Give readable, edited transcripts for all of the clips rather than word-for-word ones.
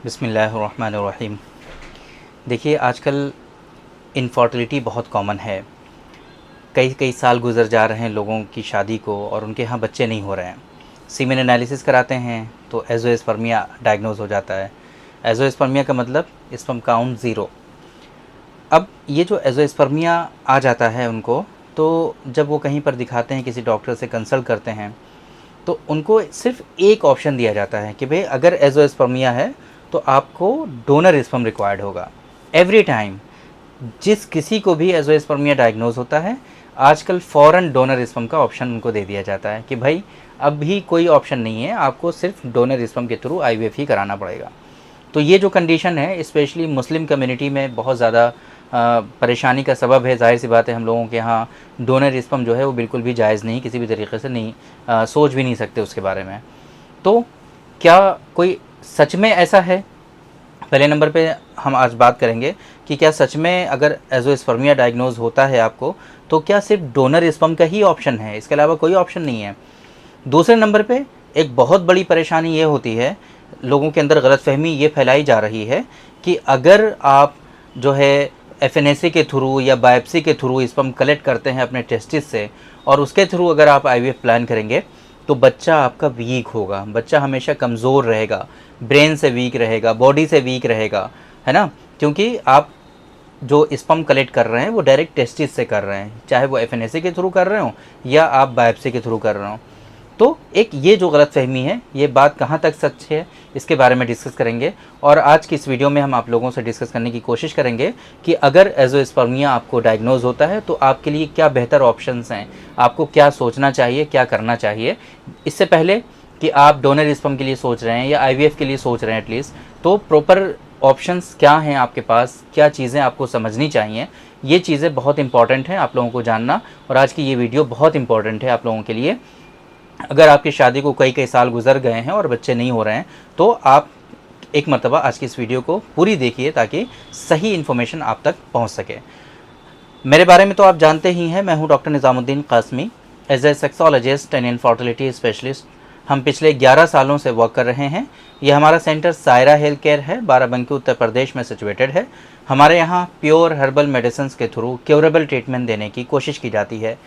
बिस्मिल्लाहिर्रहमानिर्रहीम। देखिए, आजकल इनफर्टिलिटी बहुत कॉमन है। कई कई साल गुजर जा रहे हैं लोगों की शादी को और उनके यहाँ बच्चे नहीं हो रहे हैं। सीमेन एनालिसिस कराते हैं तो एज़ोस्पर्मिया डायग्नोज हो जाता है। एज़ोस्पर्मिया का मतलब स्पर्म काउंट ज़ीरो। अब ये जो एज़ोस्पर्मिया आ जाता है उनको, तो जब वो कहीं पर दिखाते हैं, किसी डॉक्टर से कंसल्ट करते हैं, तो उनको सिर्फ एक ऑप्शन दिया जाता है कि भाई अगर एज़ोस्पर्मिया है तो आपको डोनर स्पर्म रिक्वायर्ड होगा। एवरी टाइम जिस किसी को भी एज़ोस्पर्मिया डायग्नोज होता है, आजकल फ़ौरन डोनर स्पर्म का ऑप्शन उनको दे दिया जाता है कि भाई अब भी कोई ऑप्शन नहीं है, आपको सिर्फ डोनर स्पर्म के थ्रू आईवीएफ ही कराना पड़ेगा। तो ये जो कंडीशन है स्पेशली मुस्लिम कम्युनिटी में बहुत ज़्यादा परेशानी का सबब है। ज़ाहिर सी बात है, हम लोगों के यहाँ डोनर स्पर्म जो है वो बिल्कुल भी जायज़ नहीं, किसी भी तरीके से नहीं, सोच भी नहीं सकते उसके बारे में। तो क्या कोई सच में ऐसा है? पहले नंबर पे हम आज बात करेंगे कि क्या सच में अगर एज़ोस्पर्मिया डायग्नोज होता है आपको, तो क्या सिर्फ डोनर स्पर्म का ही ऑप्शन है, इसके अलावा कोई ऑप्शन नहीं है। दूसरे नंबर पे एक बहुत बड़ी परेशानी ये होती है, लोगों के अंदर गलतफहमी ये फैलाई जा रही है कि अगर आप जो है एफएनएसी के थ्रू या बायोप्सी के थ्रू स्पर्म कलेक्ट करते हैं अपने टेस्टिस से और उसके थ्रू अगर आप आईवीएफ प्लान करेंगे तो बच्चा आपका वीक होगा, बच्चा हमेशा कमज़ोर रहेगा, ब्रेन से वीक रहेगा, बॉडी से वीक रहेगा, है ना। क्योंकि आप जो स्पर्म कलेक्ट कर रहे हैं वो डायरेक्ट टेस्टिस से कर रहे हैं, चाहे वो एफएनएसी के थ्रू कर रहे हो या आप बायोप्सी के थ्रू कर रहे हो। तो एक ये जो गलतफहमी है, ये बात कहाँ तक सच है, इसके बारे में डिस्कस करेंगे। और आज की इस वीडियो में हम आप लोगों से डिस्कस करने की कोशिश करेंगे कि अगर एज़ोस्पर्मिया आपको डायग्नोज होता है तो आपके लिए क्या बेहतर ऑप्शंस हैं, आपको क्या सोचना चाहिए, क्या करना चाहिए। इससे पहले कि आप डोनर स्पर्म के लिए सोच रहे हैं या आईवीएफ के लिए सोच रहे हैं एटलीस्ट, तो प्रॉपर ऑप्शंस क्या हैं आपके पास, क्या चीज़ें आपको समझनी चाहिए, ये चीज़ें बहुत इंपॉर्टेंट हैं आप लोगों को जानना। और आज की ये वीडियो बहुत इंपॉर्टेंट है आप लोगों के लिए। अगर आपकी शादी को कई कई साल गुजर गए हैं और बच्चे नहीं हो रहे हैं, तो आप एक मरतबा आज की इस वीडियो को पूरी देखिए ताकि सही इन्फॉर्मेशन आप तक पहुंच सके। मेरे बारे में तो आप जानते ही हैं, मैं हूं doctor Nizamuddin Qasmi, as a sexologist and infertility specialist. हम पिछले 11 सालों से वर्क कर रहे हैं। ये हमारा सेंटर सायरा हेल्थ केयर है, बाराबंकी उत्तर प्रदेश में सिचुएटेड है। हमारे यहाँ प्योर हर्बल मेडिसिन के थ्रू क्योरेबल ट्रीटमेंट देने की कोशिश की जाती है।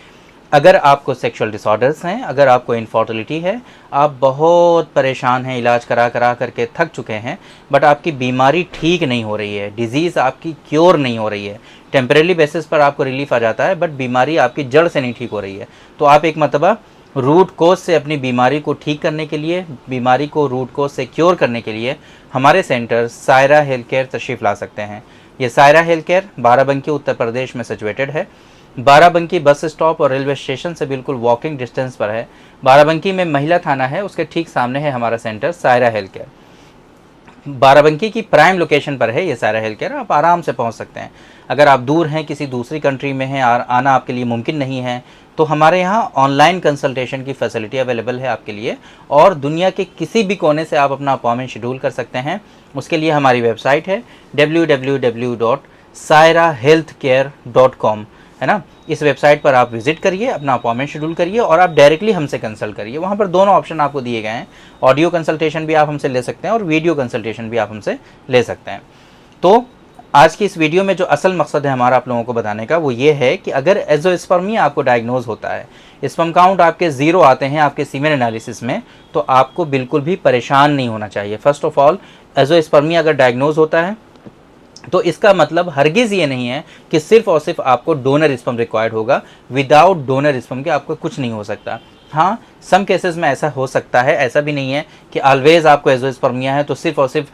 अगर आपको सेक्सुअल डिसऑर्डर्स हैं, अगर आपको इनफर्टिलिटी है, आप बहुत परेशान हैं, इलाज करा करा करके थक चुके हैं, बट आपकी बीमारी ठीक नहीं हो रही है, डिजीज़ आपकी क्योर नहीं हो रही है, टेम्परेरी बेसिस पर आपको रिलीफ आ जाता है बट बीमारी आपकी जड़ से नहीं ठीक हो रही है, तो आप एक मरतबा रूट कोज से अपनी बीमारी को ठीक करने के लिए, बीमारी को रूट कोज से क्योर करने के लिए हमारे सेंटर सायरा हेल्थ केयर तशरीफ़ ला सकते हैं। ये सायरा हेल्थ केयर बाराबंकी उत्तर प्रदेश में सिचुएटेड है। बाराबंकी बस स्टॉप और रेलवे स्टेशन से बिल्कुल वॉकिंग डिस्टेंस पर है। बाराबंकी में महिला थाना है, उसके ठीक सामने है हमारा centre Saira health care. Barabanki की प्राइम लोकेशन पर है ये सायरा हेल्थ केयर, आप आराम से पहुंच सकते हैं। अगर आप दूर हैं, किसी दूसरी कंट्री में हैं, आना आपके लिए मुमकिन नहीं है, तो हमारे यहाँ ऑनलाइन कंसल्टेशन की फैसिलिटी अवेलेबल है आपके लिए, और दुनिया के किसी भी कोने से आप अपना अपॉइंटमेंट शेड्यूल कर सकते हैं। उसके लिए हमारी वेबसाइट है www.sairahealthcare.com, है ना। इस वेबसाइट पर आप विजिट करिए, अपना अपॉइंटमेंट शेड्यूल करिए और आप डायरेक्टली हमसे कंसल्ट करिए। वहाँ पर दोनों ऑप्शन आपको दिए गए हैं, ऑडियो कंसल्टेशन भी आप हमसे ले सकते हैं और वीडियो कंसल्टेशन भी आप हमसे ले सकते हैं। तो आज की इस वीडियो में जो असल मकसद है हमारा आप लोगों को बताने का, वो ये है कि अगर एज़ोस्पर्मिया आपको डायग्नोज होता है, स्पर्म काउंट आपके ज़ीरो आते हैं आपके सीमेन एनालिसिस में, तो आपको बिल्कुल भी परेशान नहीं होना चाहिए। फर्स्ट ऑफ ऑल, एज़ोस्पर्मिया अगर डायग्नोज होता है तो इसका मतलब हरगिज़ ये नहीं है कि सिर्फ और सिर्फ आपको डोनर स्पर्म रिक्वायर्ड होगा। विदाउट डोनर स्पर्म के आपको कुछ नहीं हो सकता। हाँ, सम केसेस में ऐसा हो सकता है, ऐसा भी नहीं है कि ऑलवेज़ आपको एज़ोस्पर्मिया है तो सिर्फ और सिर्फ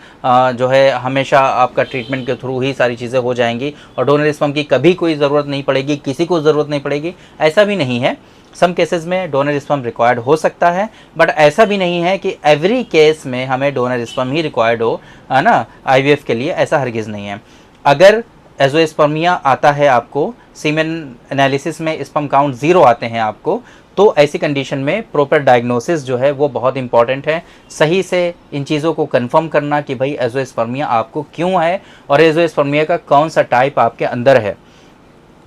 जो है हमेशा आपका ट्रीटमेंट के थ्रू ही सारी चीज़ें हो जाएंगी और डोनर स्पर्म की कभी कोई ज़रूरत नहीं पड़ेगी, किसी को ज़रूरत नहीं पड़ेगी, ऐसा भी नहीं है। सम केसेस में डोनर स्पर्म रिक्वायर्ड हो सकता है, बट ऐसा भी नहीं है कि एवरी केस में हमें डोनर स्पर्म ही रिक्वायर्ड हो, है ना, आईवीएफ के लिए, ऐसा हरगिज़ नहीं है। अगर एज़ोस्पर्मिया आता है आपको, सीमेन एनालिसिस में स्पर्म काउंट ज़ीरो आते हैं आपको, तो ऐसी कंडीशन में प्रॉपर डायग्नोसिस जो है वो बहुत इंपॉर्टेंट है। सही से इन चीज़ों को कंफर्म करना कि भाई एज़ोस्पर्मिया आपको क्यों है और एज़ोस्पर्मिया का कौन सा टाइप आपके अंदर है।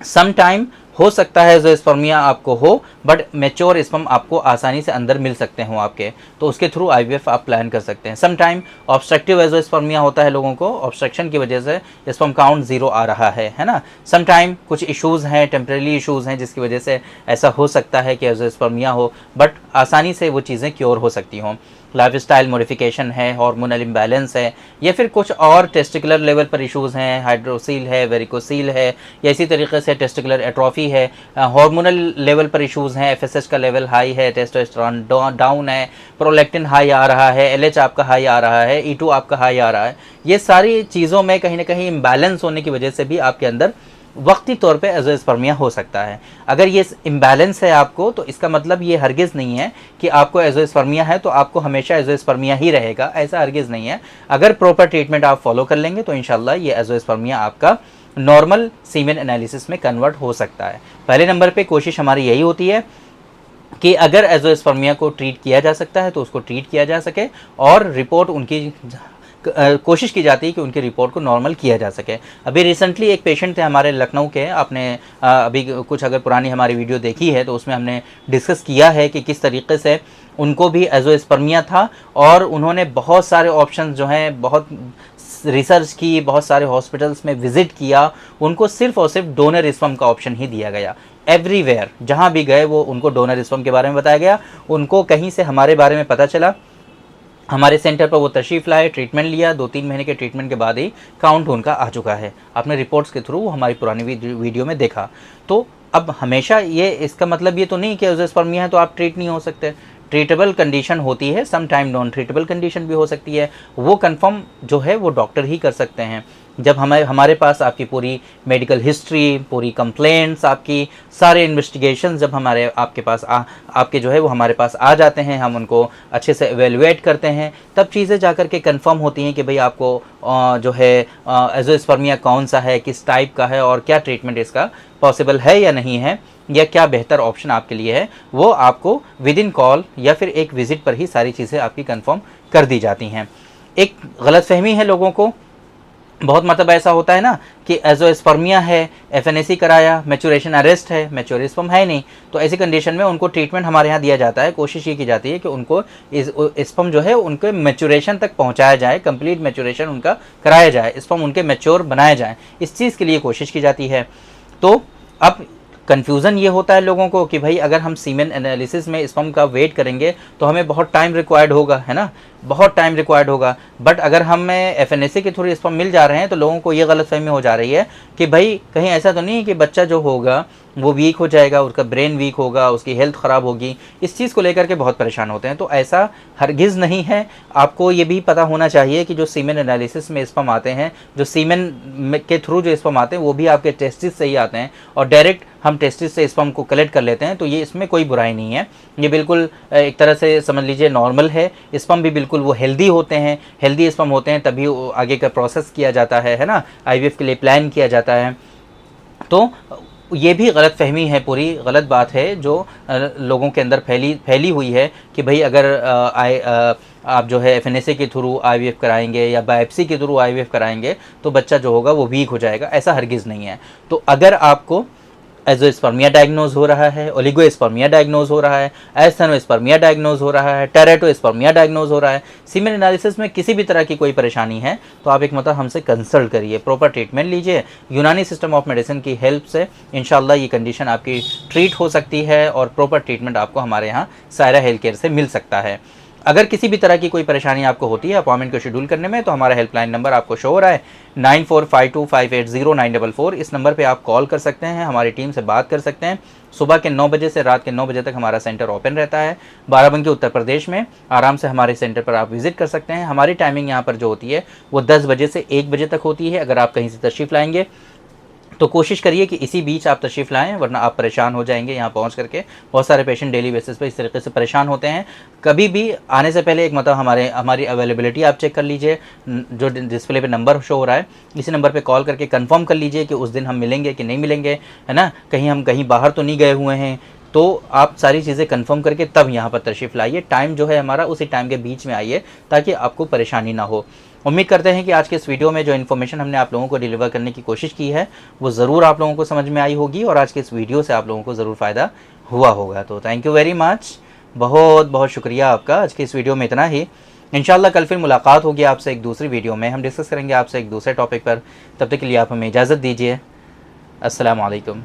सम टाइम हो सकता है एजोस्पर्मिया आपको हो, बट मैच्योर स्पर्म आपको आसानी से अंदर मिल सकते हो आपके, तो उसके थ्रू आईवीएफ आप प्लान कर सकते हैं। सम टाइम ऑब्स्ट्रक्टिव एजोस्पर्मिया होता है, लोगों को ऑब्स्ट्रक्शन की वजह से स्पर्म काउंट 0 आ रहा है ना। सम टाइम कुछ इश्यूज़ हैं, टेम्परेरी इश्यूज़ हैं, जिसकी वजह से ऐसा हो सकता है कि एजोस्पर्मिया हो, बट आसानी से वो चीज़ें क्योर हो सकती हों। लाइफस्टाइल मॉडिफिकेशन है, हार्मोनल इम्बैलेंस है, या फिर कुछ और टेस्टिकुलर लेवल पर इश्यूज़ हैं, हाइड्रोसील है, वेरिकोसील है, या इसी तरीके से टेस्टिकुलर एट्रोफी है, हार्मोनल लेवल पर इश्यूज़ हैं, एफएसएच का लेवल हाई है, टेस्टोस्टेरोन डाउन है, प्रोलैक्टिन हाई आ रहा है, एलएच आपका हाई आ रहा है, ई2 आपका हाई आ रहा है। ये सारी चीज़ों में कहीं ना कहीं इम्बैलेंस होने की वजह से भी आपके अंदर वक्ती तौर पे एजोस्पर्मिया हो सकता है। अगर ये इम्बैलेंस है आपको, तो इसका मतलब ये हरगिज़ नहीं है कि आपको एजोस्पर्मिया है तो आपको हमेशा एजोस्पर्मिया ही रहेगा, ऐसा हरगिज़ नहीं है। अगर प्रॉपर ट्रीटमेंट आप फॉलो कर लेंगे तो इंशाल्लाह ये एजोस्पर्मिया आपका नॉर्मल सीमेन एनालिसिस में कन्वर्ट हो सकता है। पहले नंबर पे कोशिश हमारी यही होती है कि अगर एजोस्पर्मिया को ट्रीट किया जा सकता है तो उसको ट्रीट किया जा सके, और रिपोर्ट उनकी कोशिश की जाती है कि उनकी रिपोर्ट को नॉर्मल किया जा सके। अभी रिसेंटली एक पेशेंट थे हमारे लखनऊ के, आपने अभी कुछ अगर पुरानी हमारी वीडियो देखी है तो उसमें हमने डिस्कस किया है कि किस तरीके से उनको भी एजोस्पर्मिया था, और उन्होंने बहुत सारे ऑप्शन जो हैं, बहुत रिसर्च की, बहुत सारे हॉस्पिटल्स में विजिट किया, उनको सिर्फ और सिर्फ डोनर स्पर्म का ऑप्शन ही दिया गया। एवरीवेयर जहाँ भी गए वो उनको डोनर स्पर्म के बारे में बताया गया। उनको कहीं से हमारे बारे में पता चला, हमारे सेंटर पर वो तशरीफ़ लाए, ट्रीटमेंट लिया, 2-3 महीने के ट्रीटमेंट के बाद ही काउंट उनका आ चुका है। आपने रिपोर्ट्स के थ्रू हमारी पुरानी वीडियो में देखा। तो अब हमेशा ये, इसका मतलब ये तो नहीं कि एजोस्पर्मिया है तो आप ट्रीट नहीं हो सकते। ट्रीटेबल कंडीशन होती है, some time non treatable condition भी हो सकती है, वो कंफर्म जो है वो डॉक्टर ही कर सकते हैं। जब हमारे पास आपकी पूरी मेडिकल हिस्ट्री, पूरी कंप्लेंट्स, आपकी सारे इन्वेस्टिगेशन जब हमारे आपके पास आपके जो है वो हमारे पास आ जाते हैं, हम उनको अच्छे से एवेलुएट करते हैं, तब चीज़ें जाकर के कंफर्म होती हैं कि भाई आपको जो है एजोस्पर्मिया कौन सा है, किस टाइप का है, और क्या ट्रीटमेंट इसका पॉसिबल है या नहीं है, या क्या बेहतर ऑप्शन आपके लिए है। वो आपको विद इन कॉल या फिर एक विज़िट पर ही सारी चीज़ें आपकी कंफर्म कर दी जाती हैं। एक गलतफहमी है लोगों को, बहुत मतलब ऐसा होता है ना कि एजोस्पर्मिया है, एफएनएसी कराया, मैचुरेशन अरेस्ट है, मैच्योर स्पर्म है नहीं, तो ऐसी कंडीशन में उनको ट्रीटमेंट हमारे यहाँ दिया जाता है। कोशिश ये की जाती है कि उनको इस स्पर्म जो है उनके मैचुरेशन तक पहुँचाया जाए, कंप्लीट मैचुरेशन उनका कराया जाए, स्पर्म उनके मैच्योर बनाया जाए, इस चीज़ के लिए कोशिश की जाती है। तो अब कन्फ्यूज़न ये होता है लोगों को कि भाई अगर हम सीमेन एनालिसिस में स्पर्म का वेट करेंगे तो हमें बहुत टाइम रिक्वायर्ड होगा, है ना, बहुत टाइम रिक्वायर्ड होगा। बट अगर हमें एफएनएसी के थ्रू स्पर्म मिल जा रहे हैं तो लोगों को ये गलतफहमी हो जा रही है कि भाई कहीं ऐसा तो नहीं है कि बच्चा जो होगा वो वीक हो जाएगा, उसका ब्रेन वीक होगा, उसकी हेल्थ ख़राब होगी, इस चीज़ को लेकर के बहुत परेशान होते हैं। तो ऐसा हरगिज़ नहीं है। आपको ये भी पता होना चाहिए कि जो सीमेन एनालिसिस में स्पर्म आते हैं, जो सीमेन के थ्रू जो स्पर्म आते हैं वो भी आपके टेस्टिस से ही आते हैं, और डायरेक्ट हम टेस्टिस से स्पर्म को कलेक्ट कर लेते हैं, तो ये इसमें कोई बुराई नहीं है। ये बिल्कुल एक तरह से समझ लीजिए नॉर्मल है। स्पर्म भी बिल्कुल वो हेल्दी होते हैं, हेल्दी स्पर्म होते हैं, तभी आगे का प्रोसेस किया जाता है ना, आईवीएफ के लिए प्लान किया जाता है। तो ये भी गलत फहमी है, पूरी गलत बात है जो लोगों के अंदर फैली हुई है कि भाई अगर आप जो है एफएनएसी के थ्रू आईवीएफ कराएंगे या बायोप्सी के थ्रू आईवीएफ कराएंगे तो बच्चा जो होगा वो वीक हो जाएगा, ऐसा हरगिज़ नहीं है। तो अगर आपको एजोस्पर्मिया डायग्नोज हो रहा है, ओलिगोस्पर्मिया डायग्नोज हो रहा है, एस्थेनोस्पर्मिया डायग्नोज हो रहा है, टेरेटोस्पर्मिया डायग्नोज हो रहा है, सीमेन एनालिसिस में किसी भी तरह की कोई परेशानी है तो आप एक मतलब हमसे कंसल्ट करिए, प्रॉपर ट्रीटमेंट लीजिए। यूनानी सिस्टम ऑफ मेडिसिन की हेल्प से इंशाल्लाह ये कंडीशन आपकी ट्रीट हो सकती है और प्रॉपर ट्रीटमेंट आपको हमारे यहाँ सायरा हेल्थ केयर से मिल सकता है। अगर किसी भी तरह की कोई परेशानी आपको होती है अपॉइंटमेंट को शेड्यूल करने में, तो हमारा हेल्पलाइन नंबर आपको शो हो रहा है 9452580944। इस नंबर पे आप कॉल कर सकते हैं, हमारी टीम से बात कर सकते हैं। सुबह के 9 बजे से रात के 9 बजे तक हमारा सेंटर ओपन रहता है बाराबंकी उत्तर प्रदेश में। आराम से हमारे सेंटर पर आप विजिट कर सकते हैं। हमारी टाइमिंग यहाँ पर जो होती है वो 10 बजे से 1 बजे तक होती है। अगर आप कहीं से तशरीफ़ लाएंगे तो कोशिश करिए कि इसी बीच आप तशरीफ़ लाएं, वरना आप परेशान हो जाएंगे यहाँ पहुँच करके। बहुत सारे पेशेंट डेली बेसिस पे इस तरीके से परेशान होते हैं। कभी भी आने से पहले एक मतलब हमारी अवेलेबिलिटी आप चेक कर लीजिए, जो डिस्प्ले पे नंबर शो हो रहा है इसी नंबर पे कॉल करके कंफर्म कर लीजिए कि उस दिन हम मिलेंगे कि नहीं मिलेंगे, है ना, कहीं हम कहीं बाहर तो नहीं गए हुए हैं। तो आप सारी चीज़ें कंफर्म करके तब यहाँ पर तशरीफ़ लाइए। टाइम जो है हमारा उसी टाइम के बीच में आइए ताकि आपको परेशानी ना हो। उम्मीद करते हैं कि आज के इस वीडियो में जो इन्फॉर्मेशन हमने आप लोगों को डिलीवर करने की कोशिश की है वो ज़रूर आप लोगों को समझ में आई होगी और आज के इस वीडियो से आप लोगों को ज़रूर फ़ायदा हुआ होगा। तो थैंक यू वेरी मच, बहुत बहुत शुक्रिया आपका। आज के इस वीडियो में इतना ही। इंशाल्लाह कल फिर मुलाकात होगी आपसे एक दूसरी वीडियो में, हम डिस्कस करेंगे आपसे एक दूसरे टॉपिक पर। तब तक के लिए आप हमें इजाज़त दीजिए। अस्सलाम वालेकुम।